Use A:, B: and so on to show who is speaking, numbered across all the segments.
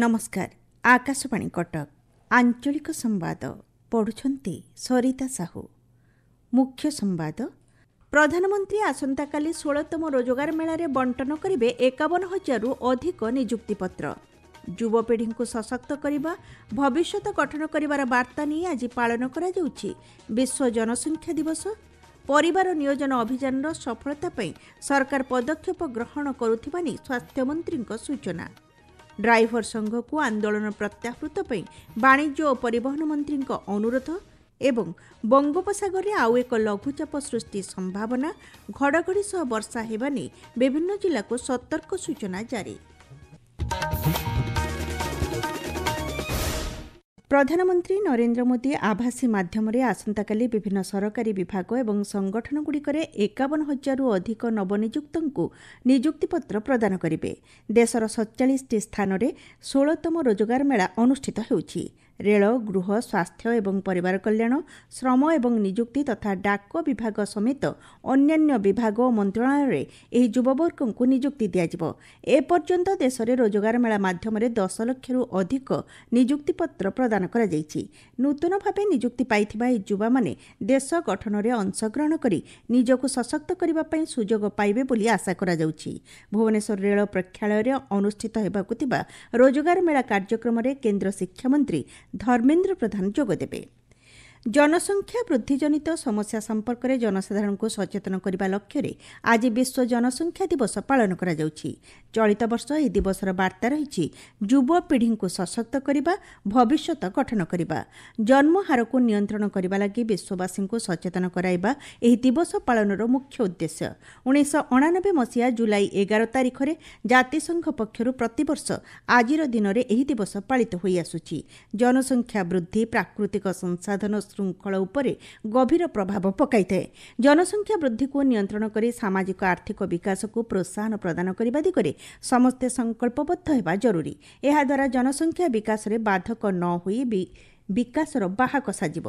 A: नमस्कार। आकाशवाणी कटक आंचलिक संवाद पढ़ुछंती सरिता साहू। मुख्य संवाद। प्रधानमंत्री आसंताकाली 16तम रोजगार मेलारे बंटन करिवे 51,000 रु अधिक नियुक्ति पत्र। युवपीढ़ी को सशक्त करने भविष्यत गठन करिवार वार्ता नहीं आज पालन करा जाउछि विश्व जनसंख्या दिवस। परिवार नियोजन अभियान सफलता पई सरकार पदक्षेप ग्रहण करुथिबा नि स्वास्थ्य मंत्री सूचना। ड्राइवर संघ को आंदोलन प्रत्याहृत पई वाणिज्य और परिवहन मंत्री अनुरोध एवं बंगोपसागर में आउ एक लघुचाप सृष्टि संभावना। घड़घड़ी सह वर्षा हेबा नै विभिन्न जिला को सतर्क सूचना जारी। प्रधानमंत्री नरेंद्र मोदी आभासी माध्यम आसंताकाली विभिन्न सरकारी विभाग एवं संगठनगुड़िकर 51,000 रु अधिक नवनियुक्तଙ୍କୁ नियुक्तिपत्र प्रदान करेंगे। देशर 47 स्थान में 16तम रोजगार मेला अनुष्ठित होउछि। रेल, गृह, स्वास्थ्य एवं परिवार कल्याण, श्रम एवं नियुक्ति तथा डाक विभाग समेत अन्यान्य विभाग और मंत्रालय में युववर्ग को नियुक्ति दिज्व। एपर्यंत देश में रोजगार मेला माध्यम 10 लाख रु अधिक नियुक्तिपत्र प्रदान करा जायछि। नूतन भावे नियुक्ति पाइथिबा युवा माने देश गठन में अंशग्रहण करी निजको सशक्त करबा पई सुजोग पाइबे बोली आशा करा जाउछि। भुवनेश्वर रेल प्रेक्षालय रे अनुष्ठित हेबाकु थिबा रोजगार मेला कार्यक्रम रे केंद्र शिक्षा मंत्री धर्मेन्द्र प्रधान जोग देबे। जनसंख्या वृद्धि जनित समस्या संपर्क में जनसाधारण को सचेतन करने लक्ष्य आज विश्व जनसंख्या दिवस पालन करा जाउछि। चलित वर्ष यह दिवसर वार्ता रही युवपीढ़ी को सशक्त करने, भविष्यत गठन करने, जन्म हार को नियंत्रण करने लगी विश्ववासी को सचेतन कराइबा एही दिवस पालनर मुख्य उद्देश्य। 1999 मसीहा जुलाई 11 तारिख में जातिसंघ पक्षर प्रतिवर्ष आजिर दिन में यह दिवस पालित होई आसुछि। जनसंख्या वृद्धि प्राकृतिक संसाधन श्रृंखला उपरे गभीर प्रभाव पकाइଥାଏ। जनसंख्या वृद्धि को नियंत्रण करी सामाजिक आर्थिक विकास को प्रोत्साहन प्रदान करने दिगरे समस्ते संकल्पबद्ध हेबा जरूरी। एहा द्वारा जनसंख्या विकास रे बाधक न होई विकासर बाहक साजिब।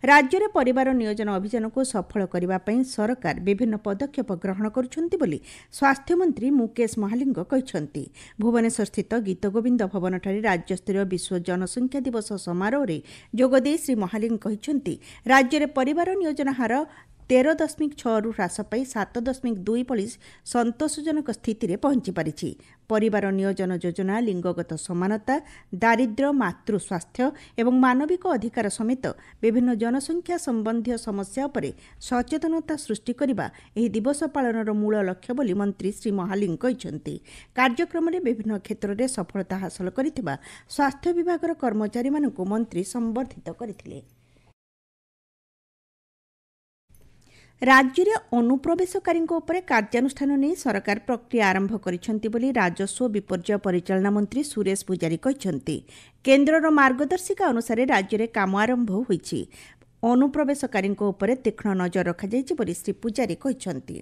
A: राज्य में परिवार नियोजन अभियान को सफल करने सरकार विभिन्न पदक्षेप ग्रहण करुछंती बोली स्वास्थ्य मंत्री मुकेश महालिंग कहछंती। भुवनेश्वर स्थित गीतगोविंद भवन ठारे राज्यस्तरीय विश्व जनसंख्या दिवस समारोह रे जोगदे श्री महालिंग कहछंती राज्य में परिवार नियोजन हार 13.6 रु ह्रास पाई 7.2 भली संतोषजनक स्थिति रे पहुंची पारिछि। परिवार नियोजन योजना लिंगगत समानता, दारिद्र्य, मातृ स्वास्थ्य एवं मानविक अधिकार समेत विभिन्न जनसंख्या संबंधी समस्या पर सचेतनता सृष्टि करने एही दिवस पालनर मूल लक्ष्य बोली मंत्री श्री महालिंग कहछंती। कार्यक्रम में विभिन्न क्षेत्र में सफलता हासिल करिथिबा स्वास्थ्य विभागर कर्मचारी मानकु मंत्री संबर्धित करथिले। राज्य में अनुप्रवेशकारी कार्यानुष्ठान नहीं सरकार प्रक्रिया आरंभ करिसेंती बोली राजस्व विपर्यय परिचालना मंत्री सुरेश पुजारी कहछंती। केन्द्रर मार्गदर्शिका अनुसार राज्य में काम आरंभ होईछि। अनुप्रवेशकारी तीक्ष्ण नजर रखा जाइछि बोली श्री पुजारी कहछंती।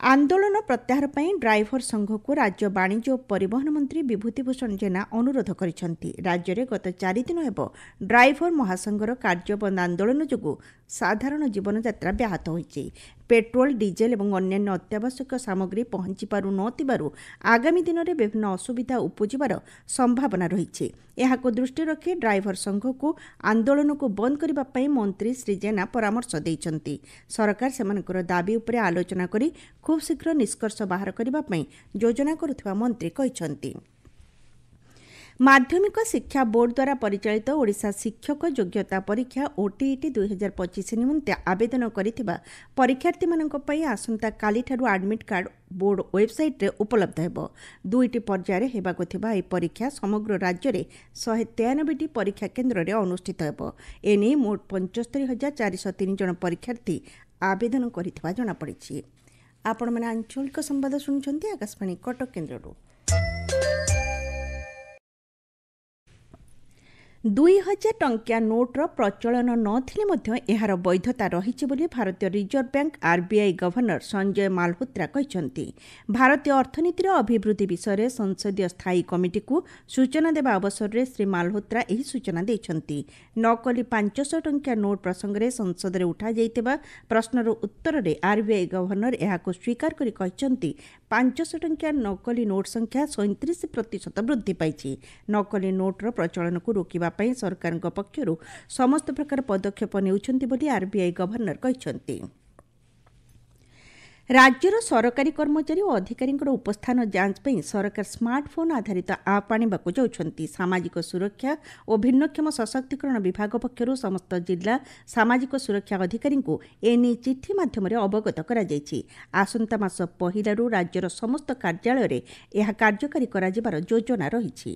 A: आंदोलन प्रत्याहार पई ड्राइवर संघ को राज्य वाणिज्य और परिवहन मंत्री विभूतिभूषण जेना अनुरोध करिसेंती। राज्य में गत 4 दिन हेब ड्राइवर महासंघर कार्यबंद आंदोलन जोगु साधारण जीवन यात्रा व्याहत होइछि। पेट्रोल, डीजेल और अन्यान्य अत्यावश्यक सामग्री पहुंची पारु नथिबारु आगामी दिन में विभिन्न असुविधा उपजिबार संभावना रही। यहां दृष्टि रखी ड्राइवर संघ को आंदोलन को बंद करने पई मंत्री श्री जेना परामर्श देइछंती। सरकार सेमानकर दाबी उपरे आलोचना करी खूब शीघ्र निष्कर्ष बाहर करने पई योजना करुथिबा मंत्री कहछंती। माध्यमिक शिक्षा बोर्ड द्वारा परिचालित ओडिशा शिक्षक योग्यता परीक्षा ओटीईटी 2025 निमंते आवेदन करिथिबा परीक्षार्थी मानक पई आसंता काली ठारू एडमिट कार्ड बोर्ड वेबसाइट रे उपलब्ध हेबो। 2टी पर्याय हेबाको थिबा ए परीक्षा समग्र राज्य रे 193टी परीक्षा केन्द्र रे अनुष्ठित हेबो। एने मोट 75,403 जन परीक्षार्थी आवेदन करिथिबा जणा पड़िछि। आपण माने आंचलिक संवाद सुनिछन्ती आकाशवाणी कटक केन्द्ररू। 2000 टंकिया नोट्र प्रचलन नथिले मध्य एहार वैधता रहिछि बोली भारतीय reserve bank RBI governor Sanjay Malhotra कहछन्ती। भारतीय अर्थनीतिर अभिवृद्धि विषय संसदीय स्थायी कमिटी को सूचना देवा अवसर में श्री मालहोत्रा एही सूचना दैछन्ती। नकली 500 टंकिया नोट प्रसंग में संसद में उठा जाइतिबा प्रश्नर उत्तर में आरबीआई गवर्नर एहाको स्वीकार करि कहछन्ती 500 ଟଙ୍କିଆ ନକଲି ନୋଟ୍ ସଂଖ୍ୟା 37% ବୃଦ୍ଧି ପାଇଛି। ନକଲି ନୋଟ୍ର ପ୍ରଚଳନକୁ ରୋକିବା ପାଇଁ ସରକାରଙ୍କ ପକ୍ଷରୁ ସମସ୍ତ ପ୍ରକାର ପଦକ୍ଷେପ ନେଉଛନ୍ତି ବୋଲି ଆର୍ବିଆଇ ଗଭର୍ଣ୍ଣର କହିଛନ୍ତି। ରାଜ୍ୟର ସରକାରୀ କର୍ମଚାରୀ ଓ ଅଧିକାରୀଙ୍କର ଉପସ୍ଥାନ ଯାଞ୍ଚ ପାଇଁ ସରକାର ସ୍ମାର୍ଟଫୋନ୍ ଆଧାରିତ ଆପ୍ ଆଣିବାକୁ ଯାଉଛନ୍ତି। ସାମାଜିକ ସୁରକ୍ଷା ଓ ଭିନ୍ନକ୍ଷମ ସଶକ୍ତିକରଣ ବିଭାଗ ପକ୍ଷରୁ ସମସ୍ତ ଜିଲ୍ଲା ସାମାଜିକ ସୁରକ୍ଷା ଅଧିକାରୀଙ୍କୁ ଏନେଇ ଚିଠି ମାଧ୍ୟମରେ ଅବଗତ କରାଯାଇଛି। ଆସନ୍ତା ମାସ 1ରୁ ରାଜ୍ୟର ସମସ୍ତ କାର୍ଯ୍ୟାଳୟରେ ଏହା କାର୍ଯ୍ୟକାରୀ କରାଯିବାର ଯୋଜନା ରହିଛି।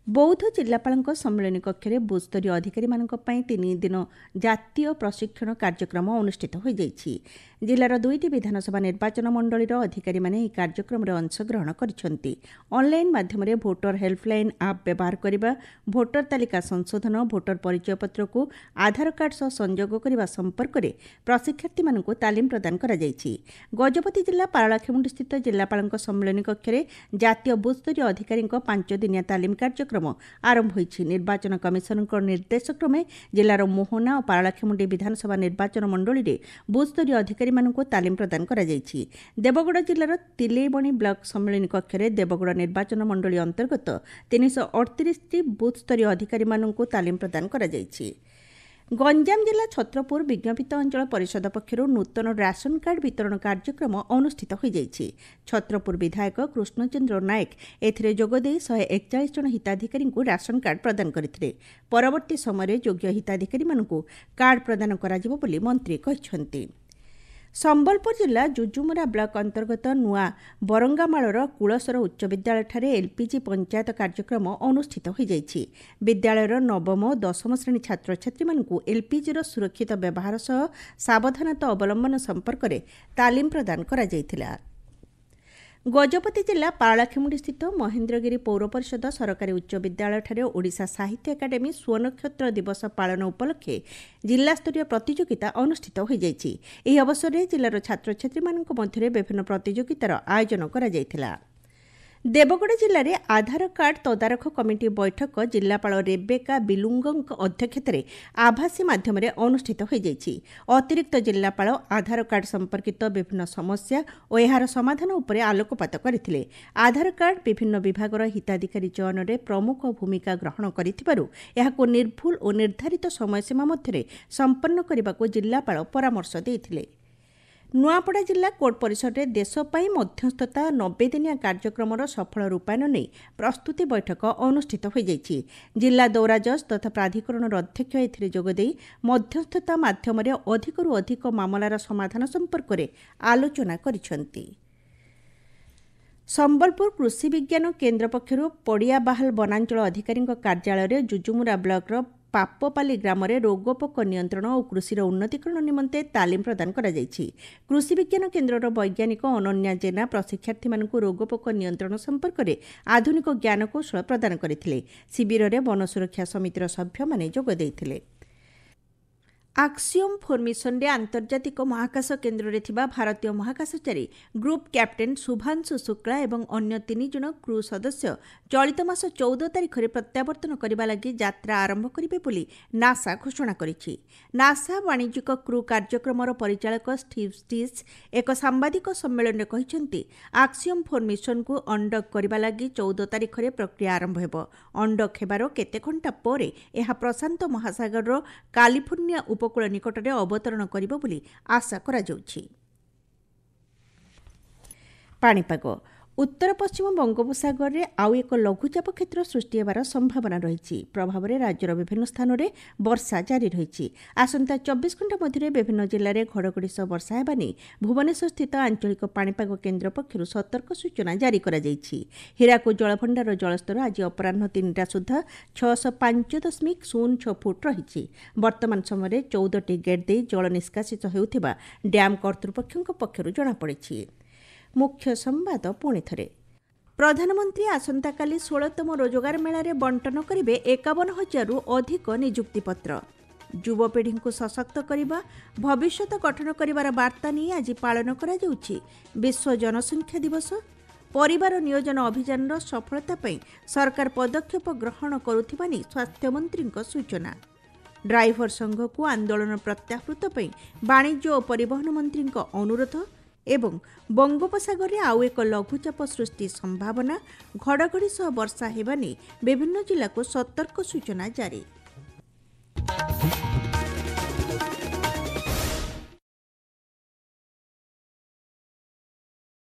A: ବୌଦ୍ଧ ଜିଲ୍ଲାପାଳଙ୍କ ସମ୍ମିଳନୀ କକ୍ଷରେ ବୁଥସ୍ତରୀୟ ଅଧିକାରୀମାନଙ୍କ ପାଇଁ 3 ଦିନ ଜାତୀୟ ପ୍ରଶିକ୍ଷଣ କାର୍ଯ୍ୟକ୍ରମ ଅନୁଷ୍ଠିତ ହୋଇଯାଇଛି। ଜିଲ୍ଲାର 2ଟି ବିଧାନସଭା ନିର୍ବାଚନ ମଣ୍ଡଳୀର ଅଧିକାରୀମାନେ ଏହି କାର୍ଯ୍ୟକ୍ରମରେ ଅଂଶଗ୍ରହଣ କରିଛନ୍ତି। ଅନ୍ଲାଇନ୍ ମାଧ୍ୟମରେ ଭୋଟର ହେଲ୍ପଲାଇନ୍ ଆପ୍ ବ୍ୟବହାର କରିବା, ଭୋଟର ତାଲିକା ସଂଶୋଧନ, ଭୋଟର ପରିଚୟପତ୍ରକୁ ଆଧାର କାର୍ଡ ସହ ସଂଯୋଗ କରିବା ସମ୍ପର୍କରେ ପ୍ରଶିକ୍ଷାର୍ଥୀମାନଙ୍କୁ ତାଲିମ ପ୍ରଦାନ କରାଯାଇଛି। ଗଜପତି ଜିଲ୍ଲା ପାରଳାଖେମୁଣ୍ଡିସ୍ଥିତ ଜିଲ୍ଲାପାଳଙ୍କ ସମ୍ମିଳନୀ କକ୍ଷରେ ଜାତୀୟ ବୁଥସ୍ତରୀୟ ଅଧିକାରୀଙ୍କ 5 ଦିନିଆ ତାଲିମ କାର୍ଯ୍ୟକ୍ରମ ଆରମ୍ଭ ହୋଇଛି। ନିର୍ବାଚନ କମିଶନଙ୍କ ନିର୍ଦ୍ଦେଶକ୍ରମେ ଜିଲ୍ଲାର ମୋହନା ଓ ପାରଳାଖେମୁଣ୍ଡି ବିଧାନସଭା ନିର୍ବାଚନ ମଣ୍ଡଳୀରେ ବୁଥସ୍ତରୀୟ ଅଧିକାରୀମାନଙ୍କୁ ତାଲିମ ପ୍ରଦାନ କରାଯାଇଛି। ଦେବଗଡ଼ ଜିଲ୍ଲାର ତିଲେଇବଣି ବ୍ଲକ ସମ୍ମିଳନୀ କକ୍ଷରେ ଦେବଗଡ଼ ନିର୍ବାଚନ ମଣ୍ଡଳୀ ଅନ୍ତର୍ଗତ 338ଟି ବୁଥସ୍ତରୀୟ ଅଧିକାରୀମାନଙ୍କୁ ତାଲିମ ପ୍ରଦାନ କରାଯାଇଛି। ଗଞ୍ଜାମ ଜିଲ୍ଲା ଛତ୍ରପୁର ବିଜ୍ଞପିତ ଅଞ୍ଚଳ ପରିଷଦ ପକ୍ଷରୁ ନୂତନ ରାସନ କାର୍ଡ ବିତରଣ କାର୍ଯ୍ୟକ୍ରମ ଅନୁଷ୍ଠିତ ହୋଇଯାଇଛି। ଛତ୍ରପୁର ବିଧାୟକ କୃଷ୍ଣଚନ୍ଦ୍ର ନାୟକ ଏଥିରେ ଯୋଗଦେଇ 141 ଜଣ ହିତାଧିକାରୀଙ୍କୁ ରାସନ କାର୍ଡ ପ୍ରଦାନ କରିଥିଲେ। ପରବର୍ତ୍ତୀ ସମୟରେ ଯୋଗ୍ୟ ହିତାଧିକାରୀମାନଙ୍କୁ କାର୍ଡ ପ୍ରଦାନ କରାଯିବ ବୋଲି ମନ୍ତ୍ରୀ କହିଛନ୍ତି। ସମ୍ବଲପୁର ଜିଲ୍ଲା ଜୁଜୁମୁରା ବ୍ଲକ ଅନ୍ତର୍ଗତ ନୂଆ ବରଙ୍ଗାମାଳର କୁଳସର ଉଚ୍ଚ ବିଦ୍ୟାଳୟଠାରେ ଏଲ୍ପିଜି ପଞ୍ଚାୟତ କାର୍ଯ୍ୟକ୍ରମ ଅନୁଷ୍ଠିତ ହୋଇଯାଇଛି। ବିଦ୍ୟାଳୟର 9ମ ଓ 10ମ ଶ୍ରେଣୀ ଛାତ୍ରଛାତ୍ରୀମାନଙ୍କୁ ଏଲ୍ପିଜିର ସୁରକ୍ଷିତ ବ୍ୟବହାର ସହ ସାବଧାନତା ଅବଲମ୍ବନ ସମ୍ପର୍କରେ ତାଲିମ ପ୍ରଦାନ କରାଯାଇଥିଲା। ଗଜପତି ଜିଲ୍ଲା ପାରଳାଖେମୁଣ୍ଡିସ୍ଥିତ ମହେନ୍ଦ୍ରଗିରି ପୌର ପରିଷଦ ସରକାରୀ ଉଚ୍ଚ ବିଦ୍ୟାଳୟଠାରେ ଓଡ଼ିଶା ସାହିତ୍ୟ ଏକାଡେମୀ ସ୍ୱନକ୍ଷତ୍ର ଦିବସ ପାଳନ ଉପଲକ୍ଷେ ଜିଲ୍ଲାସ୍ତରୀୟ ପ୍ରତିଯୋଗିତା ଅନୁଷ୍ଠିତ ହୋଇଯାଇଛି। ଏହି ଅବସରରେ ଜିଲ୍ଲାର ଛାତ୍ରଛାତ୍ରୀମାନଙ୍କ ମଧ୍ୟରେ ବିଭିନ୍ନ ପ୍ରତିଯୋଗିତାର ଆୟୋଜନ କରାଯାଇଥିଲା। ଦେବଗଡ଼ ଜିଲ୍ଲାରେ ଆଧାର କାର୍ଡ ତଦାରଖ କମିଟି ବୈଠକ ଜିଲ୍ଲାପାଳ ରେବେକା ବିଲୁଙ୍ଗଙ୍କ ଅଧ୍ୟକ୍ଷତାରେ ଆଭାସୀ ମାଧ୍ୟମରେ ଅନୁଷ୍ଠିତ ହୋଇଯାଇଛି। ଅତିରିକ୍ତ ଜିଲ୍ଲାପାଳ ଆଧାର କାର୍ଡ ସମ୍ପର୍କିତ ବିଭିନ୍ନ ସମସ୍ୟା ଓ ଏହାର ସମାଧାନ ଉପରେ ଆଲୋକପାତ କରିଥିଲେ। ଆଧାର କାର୍ଡ ବିଭିନ୍ନ ବିଭାଗର ହିତାଧିକାରୀ ଚୟନରେ ପ୍ରମୁଖ ଭୂମିକା ଗ୍ରହଣ କରିଥିବାରୁ ଏହାକୁ ନିର୍ଭୁଲ ଓ ନିର୍ଦ୍ଧାରିତ ସମୟସୀମା ମଧ୍ୟରେ ସମ୍ପନ୍ନ କରିବାକୁ ଜିଲ୍ଲାପାଳ ପରାମର୍ଶ ଦେଇଥିଲେ। ନୂଆପଡ଼ା ଜିଲ୍ଲା କୋର୍ଟ ପରିସରରେ ଦେଶ ପାଇଁ ମଧ୍ୟସ୍ଥତା 90 ଦିନିଆ କାର୍ଯ୍ୟକ୍ରମର ସଫଳ ରୂପାୟନ ନେଇ ପ୍ରସ୍ତୁତି ବୈଠକ ଅନୁଷ୍ଠିତ ହୋଇଯାଇଛି। ଜିଲ୍ଲା ଦୌରା ଜଜ୍ ତଥା ପ୍ରାଧିକରଣର ଅଧ୍ୟକ୍ଷ ଏଥିରେ ଯୋଗଦେଇ ମଧ୍ୟସ୍ଥତା ମାଧ୍ୟମରେ ଅଧିକରୁ ଅଧିକ ମାମଲାର ସମାଧାନ ସମ୍ପର୍କରେ ଆଲୋଚନା କରିଛନ୍ତି। ସମ୍ବଲପୁର କୃଷି ବିଜ୍ଞାନ କେନ୍ଦ୍ର ପକ୍ଷରୁ ପଡ଼ିଆବାହାଲ ବନାଞ୍ଚଳ ଅଧିକାରୀଙ୍କ କାର୍ଯ୍ୟାଳୟରେ ଜୁଜୁମୁରା ବ୍ଲକର ପାପପାଲି ଗ୍ରାମରେ ରୋଗପୋକ ନିୟନ୍ତ୍ରଣ ଓ କୃଷିର ଉନ୍ନତିକରଣ ନିମନ୍ତେ ତାଲିମ ପ୍ରଦାନ କରାଯାଇଛି। କୃଷି ବିଜ୍ଞାନ କେନ୍ଦ୍ରର ବୈଜ୍ଞାନିକ ଅନନ୍ୟା ଜେନା ପ୍ରଶିକ୍ଷାର୍ଥୀମାନଙ୍କୁ ରୋଗପୋକ ନିୟନ୍ତ୍ରଣ ସମ୍ପର୍କରେ ଆଧୁନିକ ଜ୍ଞାନକୌଶଳ ପ୍ରଦାନ କରିଥିଲେ। ଶିବିରରେ ବନ ସୁରକ୍ଷା ସମିତିର ସଭ୍ୟମାନେ ଯୋଗ ଦେଇଥିଲେ। ଆକ୍ସିଓମ 4 ମିଶନରେ ଆନ୍ତର୍ଜାତିକ ମହାକାଶ କେନ୍ଦ୍ରରେ ଥିବା ଭାରତୀୟ ମହାକାଶଚାରୀ ଗ୍ରୁପ୍ କ୍ୟାପ୍ଟେନ୍ ଶୁଭାଂଶୁ ଶୁକ୍ଲା ଏବଂ ଅନ୍ୟ 3 ଜଣ କ୍ରୁ ସଦସ୍ୟ ଚଳିତ ମାସ 14 ତାରିଖରେ ପ୍ରତ୍ୟାବର୍ତ୍ତନ କରିବା ଲାଗି ଯାତ୍ରା ଆରମ୍ଭ କରିବେ ବୋଲି ନାସା ଘୋଷଣା କରିଛି। ନାସା ବାଣିଜ୍ୟିକ କ୍ରୁ କାର୍ଯ୍ୟକ୍ରମର ପରିଚାଳକ ଷ୍ଟିଭ୍ ଷ୍ଟିଚ୍ ଏକ ସାମ୍ବାଦିକ ସମ୍ମିଳନୀରେ କହିଛନ୍ତି, ଆକ୍ସିଓମ 4 ମିଶନକୁ ଅନ୍ଡକ୍ କରିବା ଲାଗି 14 ତାରିଖରେ ପ୍ରକ୍ରିୟା ଆରମ୍ଭ ହେବ। ଅନ୍ଡକ୍ ହେବାର କେତେ ଘଣ୍ଟା ପରେ ଏହା ପ୍ରଶାନ୍ତ ମହାସାଗରର କାଲିଫୋର୍ନିଆ ଉପକୂଳ ନିକଟରେ ଅବତରଣ କରିବ ବୋଲି ଆଶା କରାଯାଉଛି। ପାଣିପାଗ। ଉତ୍ତର ପଶ୍ଚିମ ବଙ୍ଗୋପସାଗରରେ ଆଉ ଏକ ଲଘୁଚାପ କ୍ଷେତ୍ର ସୃଷ୍ଟି ହେବାର ସମ୍ଭାବନା ରହିଛି। ପ୍ରଭାବରେ ରାଜ୍ୟର ବିଭିନ୍ନ ସ୍ଥାନରେ ବର୍ଷା ଜାରି ରହିଛି। ଆସନ୍ତା 24 ଘଣ୍ଟା ମଧ୍ୟରେ ବିଭିନ୍ନ ଜିଲ୍ଲାରେ ଘଡ଼ଘଡ଼ି ସହ ବର୍ଷା ହେବା ନେଇ ଭୁବନେଶ୍ୱରସ୍ଥିତ ଆଞ୍ଚଳିକ ପାଣିପାଗ କେନ୍ଦ୍ର ପକ୍ଷରୁ ସତର୍କ ସୂଚନା ଜାରି କରାଯାଇଛି। ହୀରାକୁଦ ଜଳଭଣ୍ଡାରର ଜଳସ୍ତର ଆଜି ଅପରାହ୍ନ 3ଟା ସୁଦ୍ଧା 605.06 ଫୁଟ ରହିଛି। ବର୍ତ୍ତମାନ ସମୟରେ 14ଟି ଗେଟ୍ ଦେଇ ଜଳ ନିଷ୍କାସିତ ହେଉଥିବା ଡ୍ୟାମ୍ କର୍ତ୍ତୃପକ୍ଷଙ୍କ ପକ୍ଷରୁ ଜଣାପଡ଼ିଛି। ମୁଖ୍ୟ ସମ୍ବାଦ ପୁଣି ଥରେ। ପ୍ରଧାନମନ୍ତ୍ରୀ ଆସନ୍ତାକାଲି 16ତମ ରୋଜଗାର ମେଳାରେ ବଣ୍ଟନ କରିବେ 51,000ରୁ ଅଧିକ ନିଯୁକ୍ତିପତ୍ର। ଯୁବପିଢ଼ିଙ୍କୁ ସଶକ୍ତ କରିବା, ଭବିଷ୍ୟତ ଗଠନ କରିବାର ବାର୍ତ୍ତା ନେଇ ଆଜି ପାଳନ କରାଯାଉଛି ବିଶ୍ୱ ଜନସଂଖ୍ୟା ଦିବସ। ପରିବାର ନିୟୋଜନ ଅଭିଯାନର ସଫଳତା ପାଇଁ ସରକାର ପଦକ୍ଷେପ ଗ୍ରହଣ କରୁଥିବା ନେଇ ସ୍ୱାସ୍ଥ୍ୟମନ୍ତ୍ରୀଙ୍କ ସୂଚନା। ଡ୍ରାଇଭର ସଂଘକୁ ଆନ୍ଦୋଳନ ପ୍ରତ୍ୟାହୃତ ପାଇଁ ବାଣିଜ୍ୟ ଓ ପରିବହନ ମନ୍ତ୍ରୀଙ୍କ ଅନୁରୋଧ। ଏବଂ ବଙ୍ଗୋପସାଗରରେ ଆଉ ଏକ ଲଘୁଚାପ ସୃଷ୍ଟି ସମ୍ଭାବନା, ଘଡ଼ଘଡ଼ି ସହ ବର୍ଷା ହେବା ନେଇ ବିଭିନ୍ନ ଜିଲ୍ଲାକୁ ସତର୍କ ସୂଚନା ଜାରି।